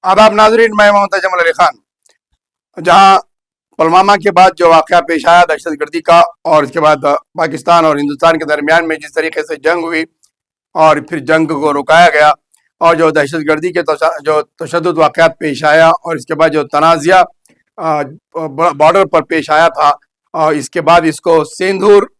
आदाब नाजरीन, मैं मोहम्मद जमल अली खान। जहां पुलवामा के बाद जो वाक़या पेश आया दहशतगर्दी का, और इसके बाद पाकिस्तान और हिंदुस्तान के दरमियान में जिस तरीके से जंग हुई और फिर जंग को रुकाया गया, और जो दहशतगर्दी के जो तशद्दुद वाक़यात पेश आया, और इसके बाद जो तनाज़ा बॉर्डर पर पेश आया था, और इसके बाद इसको सिंदूर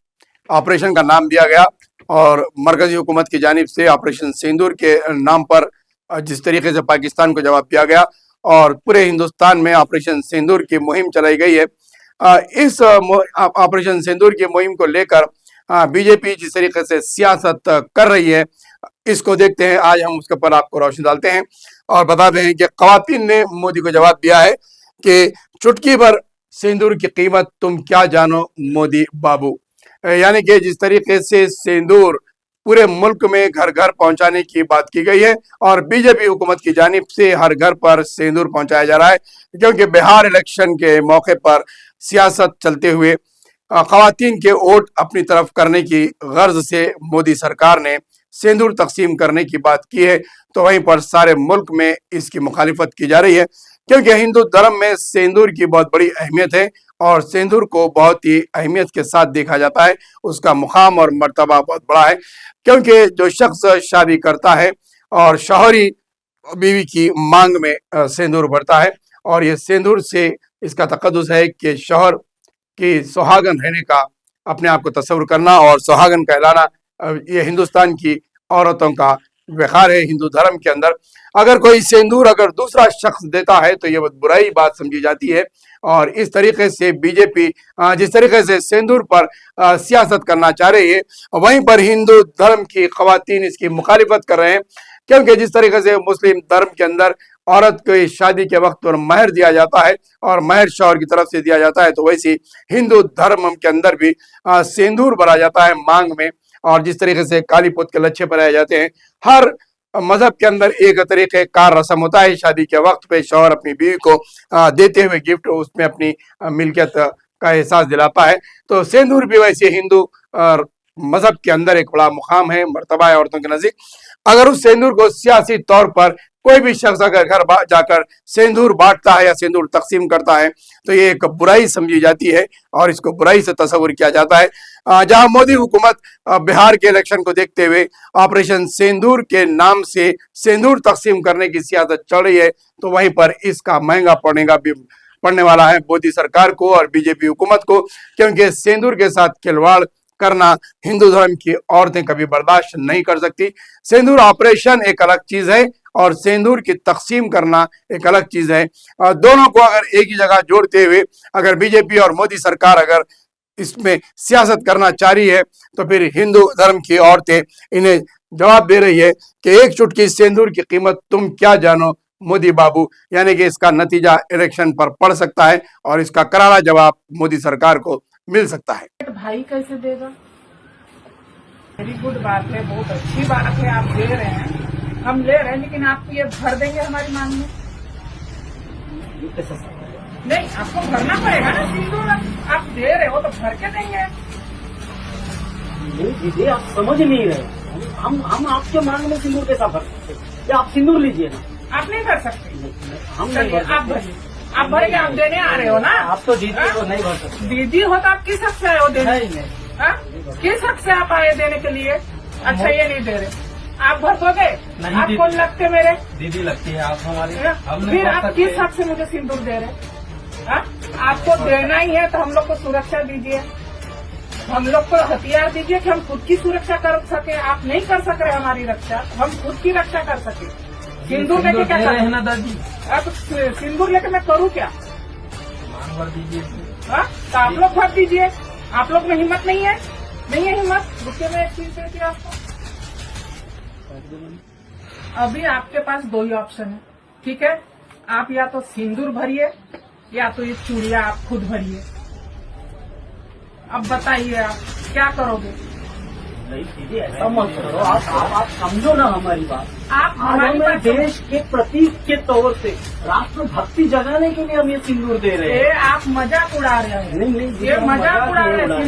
ऑपरेशन का नाम दिया गया। और मरकजी हुकूमत की जानिब से ऑपरेशन सिंदूर के नाम पर जिस तरीके से पाकिस्तान को जवाब दिया गया, और पूरे हिंदुस्तान में ऑपरेशन सिंदूर की मुहिम चलाई गई है। इस ऑपरेशन सिंदूर की मुहिम को लेकर बीजेपी जिस तरीके से सियासत कर रही है, इसको देखते हैं। आज हम उसके ऊपर आपको रोशनी डालते हैं और बताते हैं कि ख़वातीन ने मोदी को जवाब दिया है कि चुटकी भर सिंदूर की कीमत तुम क्या जानो मोदी बाबू। यानी कि जिस तरीके से सिंदूर पूरे मुल्क में घर घर पहुंचाने की बात की गई है, और बीजेपी हुकूमत की जानिब से हर घर पर सिंदूर पहुंचाया जा रहा है, क्योंकि बिहार इलेक्शन के मौके पर सियासत चलते हुए ख़वातीन के वोट अपनी तरफ करने की गर्ज से मोदी सरकार ने सिंदूर तकसीम करने की बात की है। तो वहीं पर सारे मुल्क में इसकी मुखालिफत की जा रही है, क्योंकि हिंदू धर्म में सिंदूर की बहुत बड़ी अहमियत है, और सिंदूर को बहुत ही अहमियत के साथ देखा जाता है। उसका मुकाम और मर्तबा बहुत बड़ा है, क्योंकि जो शख्स शादी करता है और शौहरी बीवी की मांग में सिंदूर भरता है, और ये सिंदूर से इसका तकद्दुस है कि शौहर की सुहागन रहने का, अपने आप को तस्वुर करना और सुहागन कहलाना, ये हिंदुस्तान की औरतों का व्यवहार है हिंदू धर्म के अंदर। अगर कोई सिंदूर अगर दूसरा शख्स देता है तो ये बहुत बुराई बात समझी जाती है, और इस तरीके से बीजेपी जिस तरीके से सिंदूर पर सियासत करना चाह रही है, वहीं पर हिंदू धर्म की ख़वातीन इसकी मुखालिफत कर रहे हैं। क्योंकि जिस तरीके से मुस्लिम धर्म के अंदर औरत को शादी के वक्त पर महर दिया जाता है, और महर शौहर की तरफ से दिया जाता है, तो वैसे हिंदू धर्म के अंदर भी सिंदूर भरा जाता है मांग में, और जिस तरीके से काली पुत के लच्छे बनाए जाते हैं। हर मजहब के अंदर एक तरीके कार रस्म होता है, शादी के वक्त पे शौहर अपनी बीवी को देते हुए गिफ्ट उसमें अपनी मिल्कियत का एहसास दिलाता है। तो सिंदूर भी वैसे हिंदू मजहब के अंदर एक बड़ा मुकाम है, मर्तबा है औरतों के नजदीक। अगर उस सिंदूर को सियासी तौर पर कोई भी शख्स अगर घर जाकर सिंदूर बांटता है या सिंदूर तकसीम करता है, तो ये एक बुराई समझी जाती है, और इसको बुराई से तस्वुर किया जाता है। जहां मोदी हुकूमत बिहार के इलेक्शन को देखते हुए ऑपरेशन सिंदूर के नाम से सिंदूर तकसीम करने की सियासत चल रही है, तो वहीं पर इसका महंगा पड़ने वाला है मोदी सरकार को और बीजेपी हुकूमत को, क्योंकि सिंदूर के साथ खिलवाड़ करना हिंदू धर्म की औरतें कभी बर्दाश्त नहीं कर सकती। सिंदूर ऑपरेशन एक अलग चीज है, और सिंदूर की तकसीम करना एक अलग चीज है। दोनों को अगर एक ही जगह जोड़ते हुए अगर बीजेपी और मोदी सरकार अगर इसमें सियासत करना चाह रही है, तो फिर हिंदू धर्म की औरतें इन्हें जवाब दे रही है कि एक चुटकी सिंदूर की कीमत तुम क्या जानो मोदी बाबू। यानी कि इसका नतीजा इलेक्शन पर पड़ सकता है, और इसका करारा जवाब मोदी सरकार को मिल सकता है। भाई कैसे देगा? वेरी गुड बात है, बहुत अच्छी बात है, आप दे रहे हैं, हम ले रहे हैं, लेकिन आप ये भर देंगे हमारी मांग में? नहीं, आपको भरना पड़ेगा ना सिंदूर, आप दे रहे हो तो भर के देंगे। नहीं दीदी, आप समझ नहीं रहे। हम आपके मांग में सिंदूर कैसा भर सकते? या आप सिंदूर लीजिए ना। आप नहीं भर सकते। हम नहीं भर आप भरिए, आप भरिए, आप देने आ रहे हो ना। आप तो दीदी को नहीं भर सकते। दीदी हो तो आप किस हक से आए हो देने? किस हक से आप आए देने के लिए? अच्छा, ये नहीं दे रहे, आप भर दोगे? आप कौन लगते मेरे? दीदी लगती है आप हमारी। फिर आप किस हक से मुझे सिंदूर दे रहे? आपको देना ही है तो हम लोग को सुरक्षा दीजिए, हम लोग को हथियार दीजिए कि हम खुद की सुरक्षा कर सके। आप नहीं कर सक रहे हमारी रक्षा, हम खुद की रक्षा कर सके। सिंदूर लेके क्या कर रहे हैं दादी? आप सिंदूर लेके मैं करूँ क्या? भर दीजिए। तो आप लोग भर दीजिए। आप लोग में हिम्मत नहीं है? नहीं है हिम्मत? रुकिए, मैं एक चीज देती हूँ आपको। अभी आपके पास दो ही ऑप्शन है, ठीक है? आप या तो सिंदूर भरिए, या तो ये चूड़िया आप खुद भरिए। अब बताइए आप क्या करोगे? नहीं दीदी, ऐसा मत करो। आप समझो ना हमारी बात। आप हमारे देश के प्रतीक के तौर से राष्ट्रभक्ति जगाने के लिए हम ये सिंदूर दे रहे हैं। आप मजाक उड़ा रहे हैं। नहीं, ये मजाक उड़ा रहे हैं।